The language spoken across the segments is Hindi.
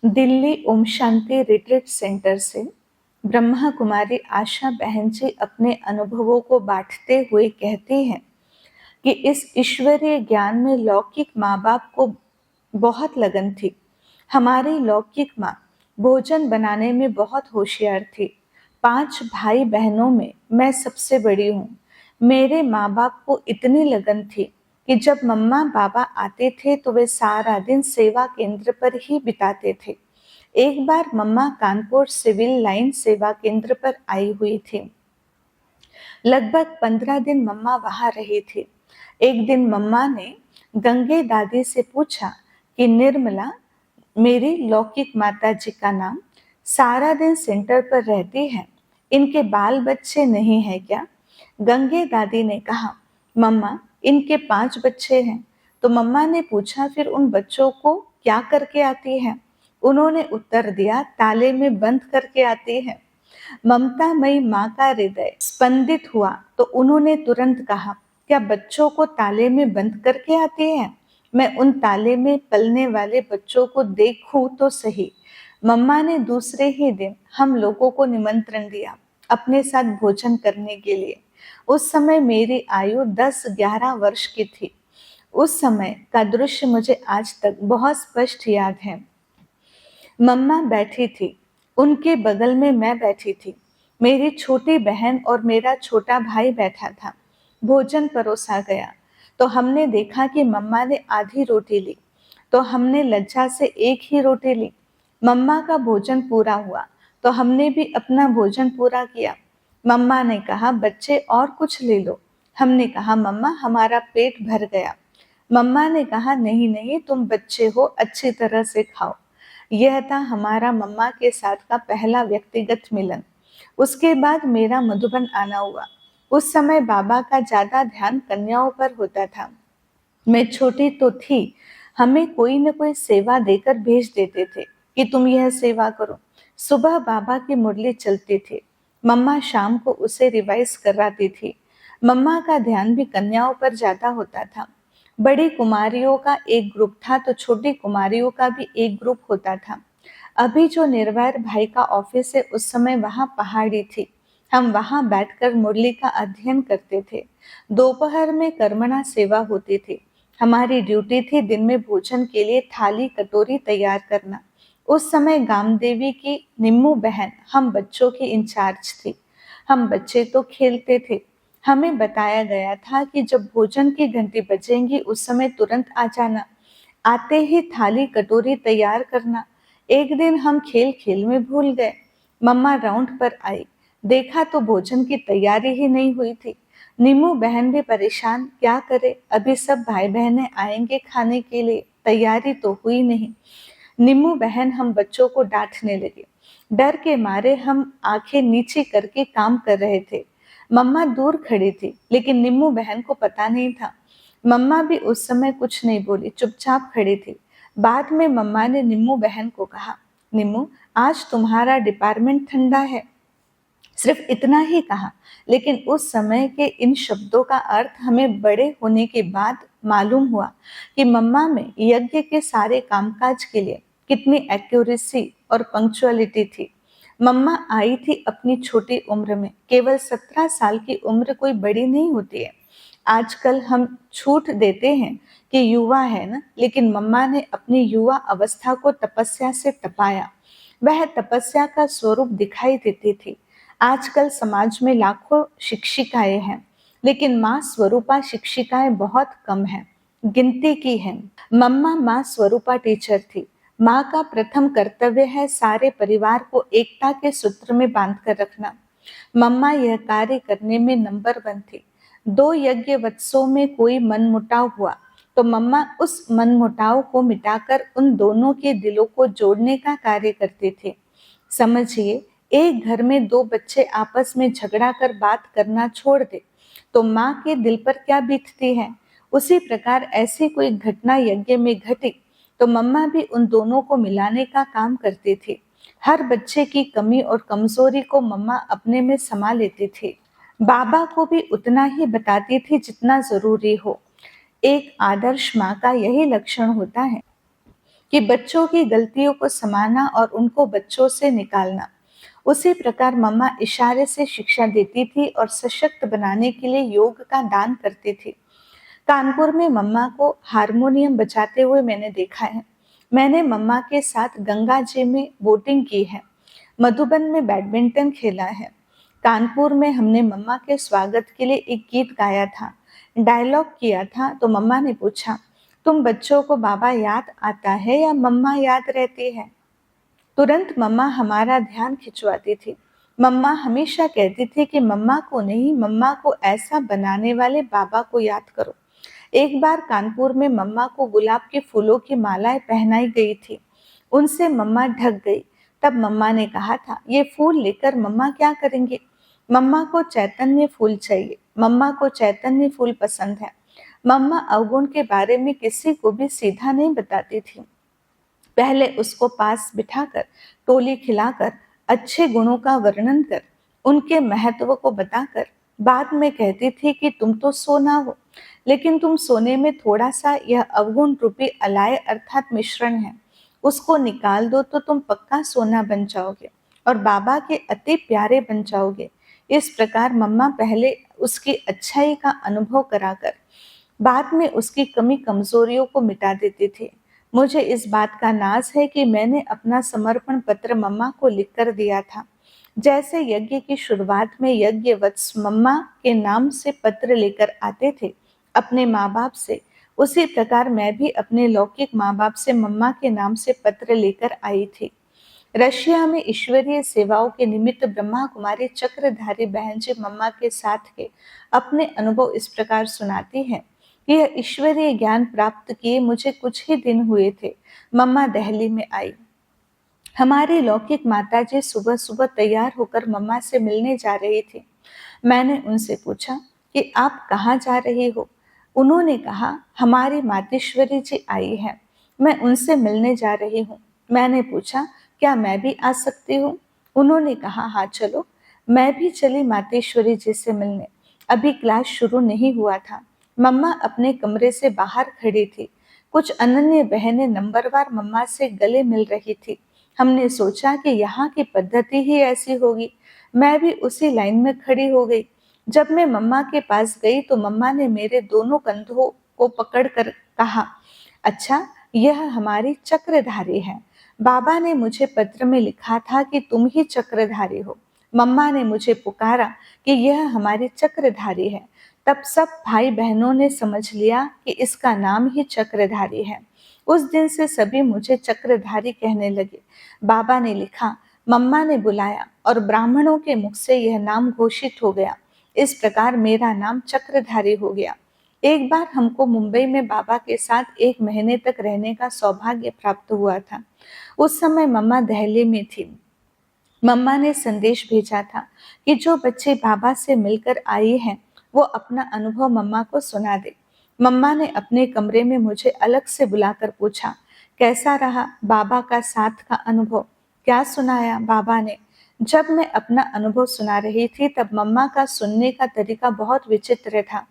दिल्ली ओम शांति रिट्रीट सेंटर से ब्रह्मा कुमारी आशा बहन जी अपने अनुभवों को बांटते हुए कहती हैं कि इस ईश्वरीय ज्ञान में लौकिक माँ बाप को बहुत लगन थी। हमारी लौकिक माँ भोजन बनाने में बहुत होशियार थी। 5 भाई बहनों में मैं सबसे बड़ी हूँ। मेरे माँ बाप को इतनी लगन थी कि जब मम्मा बाबा आते थे तो वे सारा दिन सेवा केंद्र पर ही बिताते थे। एक बार मम्मा कानपुर सिविल लाइन सेवा केंद्र पर आई हुई थी। लगभग 15 दिन मम्मा वहां रही थी। एक दिन मम्मा ने गंगे दादी से पूछा कि निर्मला, मेरी लौकिक माता जी का नाम, सारा दिन सेंटर पर रहती है, इनके बाल बच्चे नहीं है क्या? गंगे दादी ने कहा, मम्मा इनके 5 बच्चे हैं। तो मम्मा ने पूछा, फिर उन बच्चों को क्या करके आती है? उन्होंने उत्तर दिया, ताले में बंद करके आती है। ममतामयी माँ का हृदय स्पंदित हुआ तो उन्होंने तुरंत कहा, क्या बच्चों को ताले में बंद करके आती है? मैं उन ताले में पलने वाले बच्चों को देखूं तो सही। मम्मा ने दूसरे ही दिन हम लोगों को निमंत्रण दिया अपने साथ भोजन करने के लिए। उस समय मेरी आयु 10-11 वर्ष की थी। उस समय का दृश्य मुझे आज तक बहुत स्पष्ट याद है। मम्मा बैठी थी, उनके बगल में मैं बैठी थी। मेरी छोटी बहन और मेरा छोटा भाई बैठा था। भोजन परोसा गया तो हमने देखा कि मम्मा ने आधी रोटी ली, तो हमने लज्जा से एक ही रोटी ली। मम्मा का भोजन पूरा हुआ तो हमने भी अपना भोजन पूरा किया। मम्मा ने कहा, बच्चे और कुछ ले लो। हमने कहा, मम्मा हमारा पेट भर गया। मम्मा ने कहा, नहीं नहीं, तुम बच्चे हो, अच्छी तरह से खाओ। यह था हमारा मम्मा के साथ का पहला व्यक्तिगत मिलन। उसके बाद मेरा मधुबन आना हुआ। उस समय बाबा का ज्यादा ध्यान कन्याओं पर होता था। मैं छोटी तो थी, हमें कोई न कोई सेवा देकर भेज देते थे कि तुम यह सेवा करो। सुबह बाबा की मुरली चलती थी, मम्मा शाम को उसे रिवाइज कराती थी। मम्मा का ध्यान भी कन्याओं पर ज्यादा होता था। बड़ी कुमारियों का एक ग्रुप था तो छोटी कुमारियों का भी एक ग्रुप होता था। अभी जो निर्वैर भाई का ऑफिस है, उस समय वहां पहाड़ी थी। हम वहां बैठकर मुरली का अध्ययन करते थे। दोपहर में कर्मणा सेवा होती थी। हमारी ड्यूटी थी दिन में भोजन के लिए थाली कटोरी तैयार करना। उस समय गामदेवी की निम्मू बहन हम बच्चों की इंचार्ज थी। हम बच्चे तो खेलते थे। हमें बताया गया था कि जब भोजन की घंटी बजेंगी उस समय तुरंत आ जाना, आते ही थाली कटोरी तैयार करना। एक दिन हम खेल खेल में भूल गए। मम्मा राउंड पर आई, देखा तो भोजन की तैयारी ही नहीं हुई थी। नीमू बहन भी परेशान, क्या करे, अभी सब भाई बहनें आएंगे खाने के लिए, तैयारी तो हुई नहीं। नीमू बहन हम बच्चों को डांटने लगे। डर के मारे हम आंखें नीची करके काम कर रहे थे। मम्मा दूर खड़ी थी, लेकिन निम्मू बहन को पता नहीं था। मम्मा भी उस समय कुछ नहीं बोली, चुपचाप खड़ी थी। बाद में मम्मा ने निम्मू बहन को कहा, निम्मू आज तुम्हारा डिपार्टमेंट ठंडा है। सिर्फ इतना ही कहा, लेकिन उस समय के इन शब्दों का अर्थ हमें बड़े होने के बाद मालूम हुआ कि मम्मा में यज्ञ के सारे कामकाज के लिए कितनी एक्यूरेसी और पंक्चुअलिटी थी। मम्मा आई थी अपनी छोटी उम्र में। केवल 17 साल की उम्र कोई बड़ी नहीं होती है। आजकल हम छूट देते हैं कि युवा है ना, लेकिन मम्मा ने अपनी युवा अवस्था को तपस्या से तपाया। वह तपस्या का स्वरूप दिखाई देती थी। आजकल समाज में लाखों शिक्षिकाएं हैं, लेकिन माँ स्वरूपा शिक्षिकाएं बहुत कम हैं, गिनती की हैं। मम्मा माँ स्वरूपा टीचर थी। माँ का प्रथम कर्तव्य है सारे परिवार को एकता के सूत्र में बांधकर रखना। मम्मा यह कार्य करने में नंबर 1 थी। 2 यज्ञ वत्सों में कोई मनमुटाव हुआ तो मम्मा उस मनमुटाव को मिटाकर उन दोनों के दिलों को जोड़ने का कार्य करती थी। समझिए, एक घर में 2 बच्चे आपस में झगड़ा कर बात करना छोड़ दे तो माँ के दिल पर क्या बीतती है। उसी प्रकार ऐसी कोई घटना यज्ञ में घटी तो मम्मा भी उन दोनों को मिलाने का काम करती थी। हर बच्चे की कमी और कमजोरी को मम्मा अपने में समा लेती थी। बाबा को भी उतना ही बताती थी जितना जरूरी हो। एक आदर्श माँ का यही लक्षण होता है। कि बच्चों की गलतियों को समाना और उनको बच्चों से निकालना। उसी प्रकार मम्मा इशारे से शिक्षा देती थी और सशक्त बनाने के लिए योग का दान करती थी। कानपुर में मम्मा को हारमोनियम बजाते हुए मैंने देखा है। मैंने मम्मा के साथ गंगा जी में बोटिंग की है। मधुबन में बैडमिंटन खेला है। कानपुर में हमने मम्मा के स्वागत के लिए एक गीत गाया था। डायलॉग किया था तो मम्मा ने पूछा, तुम बच्चों को बाबा याद आता है या मम्मा याद रहती है? तुरंत मम्मा हमारा ध्यान खिंचवाती थी। मम्मा हमेशा कहती थी कि मम्मा को नहीं, मम्मा को ऐसा बनाने वाले बाबा को याद करो। एक बार कानपुर में मम्मा को गुलाब के फूलों की मालाएं पहनाई गई थी। उनसे मम्मा ढक गई। तब मम्मा ने कहा था, ये फूल लेकर मम्मा क्या करेंगे? मम्मा को चैतन्य फूल चाहिए। मम्मा को चैतन्य फूल पसंद है। मम्मा अवगुण के बारे में किसी को भी सीधा नहीं बताती थी। पहले उसको पास बिठाकर, टोली खिलाकर, अच्छे गुणों का वर्णन कर, उनके महत्व को बताकर, बाद में कहती थी कि तुम तो सोना हो, लेकिन तुम सोने में थोड़ा सा यह अवगुण रूपी अलाय अर्थात मिश्रण है। उसको निकाल दो तो तुम पक्का सोना बन जाओगे और बाबा के अति प्यारे बन जाओगे। इस प्रकार मम्मा पहले उसकी अच्छाई का अनुभव कराकर बाद में उसकी कमी कमजोरियों को मिटा देती थी। मुझे इस बात का नाज है कि मैंने अपना समर्पण पत्र मम्मा को लिखकर दिया था। जैसे यज्ञ की शुरुआत में यज्ञ वत्स मम्मा के नाम से पत्र लेकर आते थे अपने माँ बाप से, उसी प्रकार मैं भी अपने लौकिक माँ बाप से मम्मा के नाम से पत्र लेकर आई थी। रशिया में ईश्वरीय सेवाओं के निमित्त ब्रह्मा कुमारी चक्रधारी बहन जी मम्मा के साथ के अपने अनुभव इस प्रकार सुनाती है कि यह ईश्वरीय ज्ञान प्राप्त किए मुझे कुछ ही दिन हुए थे। मम्मा दिल्ली में आई। हमारी लौकिक माताजी सुबह सुबह तैयार होकर मम्मा से मिलने जा रही थी। मैंने उनसे पूछा कि आप कहाँ जा रही हो? उन्होंने कहा, हमारी मातेश्वरी जी आई है, मैं उनसे मिलने जा रही हूँ। मैंने पूछा, क्या मैं भी आ सकती हूँ? उन्होंने कहा, हाँ चलो। मैं भी चली मातेश्वरी जी से मिलने। अभी क्लास शुरू नहीं हुआ था। मम्मा अपने कमरे से बाहर खड़ी थी। कुछ अनन्य बहनें नंबरवार मम्मा से गले मिल रही थी। हमने सोचा कि यहाँ की पद्धति ही ऐसी होगी। मैं भी उसी लाइन में खड़ी हो गई। जब मैं मम्मा के पास गई तो मम्मा ने मेरे दोनों कंधों को पकड़कर कहा, अच्छा, यह हमारी चक्रधारी है। बाबा ने मुझे पत्र में लिखा था कि तुम ही चक्रधारी हो। मम्मा ने मुझे पुकारा कि यह हमारी चक्रधारी है। तब सब भाई बहनों ने समझ लिया कि इसका नाम ही चक्रधारी है। उस दिन से सभी मुझे चक्रधारी कहने लगे। बाबा ने लिखा, मम्मा ने बुलाया और ब्राह्मणों के मुख से यह नाम घोषित हो गया। इस प्रकार मेरा नाम चक्रधारी हो गया। एक बार हमको मुंबई में बाबा के साथ 1 महीने तक रहने का सौभाग्य प्राप्त हुआ था। उस समय मम्मा दिल्ली में थी। मम्मा ने संदेश भेजा था कि जो बच्चे बाबा से मिलकर आई हैं वो अपना अनुभव मम्मा को सुना दे। मम्मा ने अपने कमरे में मुझे अलग से बुलाकर पूछा, कैसा रहा बाबा का साथ का अनुभव? क्या सुनाया बाबा ने? जब मैं अपना अनुभव सुना रही थी तब मम्मा का सुनने का तरीका बहुत विचित्र था।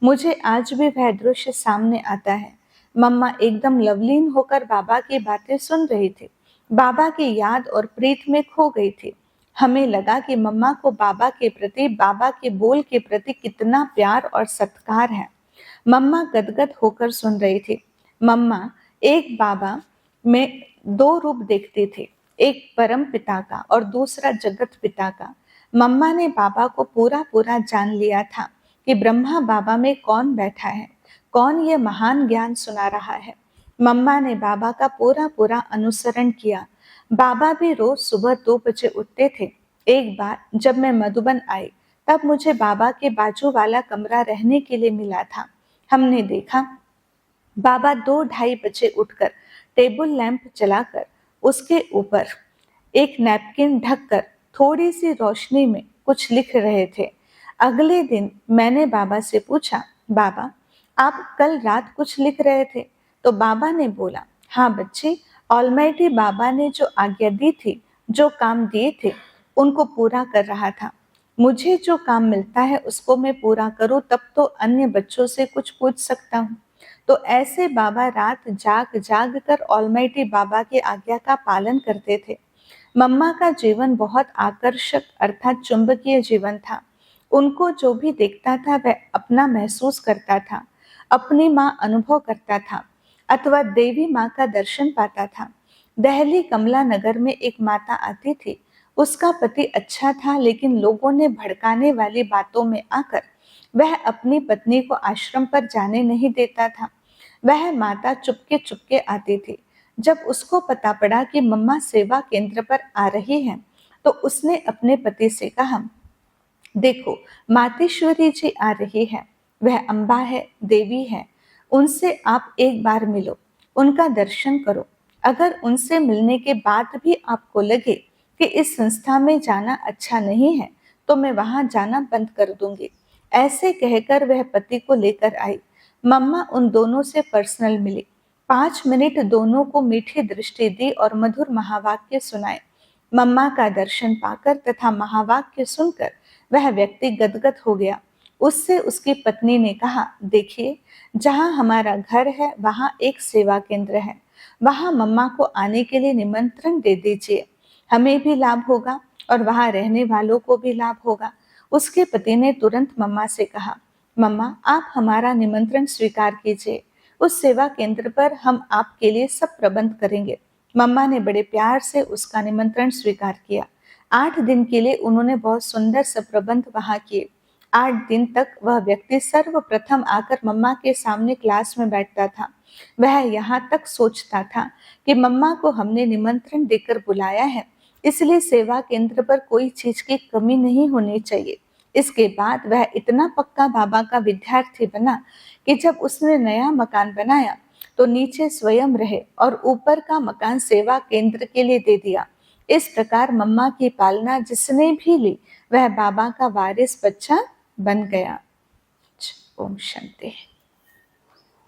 मुझे आज भी वह दृश्य सामने आता है। मम्मा एकदम लवलीन होकर बाबा की बातें सुन रही थी। बाबा की याद और प्रीत में खो गई थी। हमें लगा कि मम्मा को बाबा के प्रति, बाबा के बोल के प्रति कितना प्यार और सत्कार है। मम्मा गदगद होकर सुन रही थी। मम्मा एक बाबा में 2 रूप देखती थी, एक परम पिता का और दूसरा जगत पिता का। मम्मा ने बाबा को पूरा पूरा जान लिया था कि ब्रह्मा बाबा में कौन बैठा है, कौन ये महान ज्ञान सुना रहा है। मम्मा ने बाबा का पूरा पूरा अनुसरण किया। बाबा भी रोज सुबह 2 बजे उठते थे। एक बार जब मैं मधुबन आई तब मुझे बाबा के बाजू वाला कमरा रहने के लिए मिला था। हमने देखा बाबा 2-2:30 बजे उठकर टेबल लैंप जलाकर उसके ऊपर एक नैपकिन ढककर थोड़ी सी रोशनी में कुछ लिख रहे थे। अगले दिन मैंने बाबा से पूछा, बाबा आप कल रात कुछ लिख रहे थे? तो बाबा ने बोला, हाँ बच्चे, ऑलमाइटी बाबा ने जो आज्ञा दी थी, जो काम दिए थे, उनको पूरा कर रहा था। मुझे जो काम मिलता है उसको मैं पूरा करूं तब तो अन्य बच्चों से कुछ पूछ सकता हूँ। तो ऐसे बाबा रात जाग जाग कर ऑलमाइटी बाबा की आज्ञा का पालन करते थे। मम्मा का जीवन बहुत आकर्षक अर्थात चुंबकीय जीवन था। उनको जो भी देखता था वह अपना महसूस करता था, अपनी माँ अनुभव करता था अथवा देवी माँ का दर्शन पाता था। दिल्ली कमला नगर में एक माता आती थी। उसका पति अच्छा था, लेकिन लोगों ने भड़काने वाली बातों में आकर वह अपनी पत्नी को आश्रम पर जाने नहीं देता था। वह माता चुपके चुपके आती थी। जब उसको पता पड़ा कि मम्मा सेवा केंद्र पर आ रही हैं, तो उसने अपने पति से कहा, देखो, मातेश्वरी जी आ रही है। वह अम्बा है, देवी है। उनसे आप एक बार मिलो, उनका दर्शन करो। अगर उनसे मिलने के बाद भी आपको लगे कि इस संस्था में जाना अच्छा नहीं है, तो मैं वहां जाना बंद कर दूंगी। ऐसे कहकर वह पति को लेकर आई। मम्मा उन दोनों से पर्सनल मिली। 5 मिनट दोनों को मीठी दृष्टि दी और मधुर महावाक्य सुनाए। मम्मा का दर्शन पाकर तथा महावाक्य सुनकर वह व्यक्ति गदगद हो गया। उससे उसकी पत्नी ने कहा, देखिए, जहाँ हमारा घर है वहाँ एक सेवा केंद्र है। वहाँ मम्मा को आने के लिए निमंत्रण दे दीजिए। हमें भी लाभ होगा और वहाँ रहने वालों को भी लाभ होगा। उसके पति ने तुरंत मम्मा से कहा, मम्मा, आप हमारा निमंत्रण स्वीकार कीजिए। उस सेवा केंद्र पर हम आपके लिए सब प्रबंध करेंगे। मम्मा ने बड़े प्यार से उसका निमंत्रण स्वीकार किया। 8 दिन के लिए उन्होंने बहुत सुंदर से प्रबंध वहां किए। 8 दिन तक वह व्यक्ति सर्वप्रथम आकर मम्मा के सामने क्लास में बैठता था। वह यहाँ तक सोचता था कि मम्मा को हमने निमंत्रण देकर बुलाया है, इसलिए सेवा केंद्र पर कोई चीज की कमी नहीं होनी चाहिए। इसके बाद वह इतना पक्का बाबा का विद्यार्थी बना कि जब उसने नया मकान बनाया तो नीचे स्वयं रहे और ऊपर का मकान सेवा केंद्र के लिए दे दिया। इस प्रकार मम्मा की पालना जिसने भी ली वह बाबा का वारिस बच्चा बन गया। ओम शांति।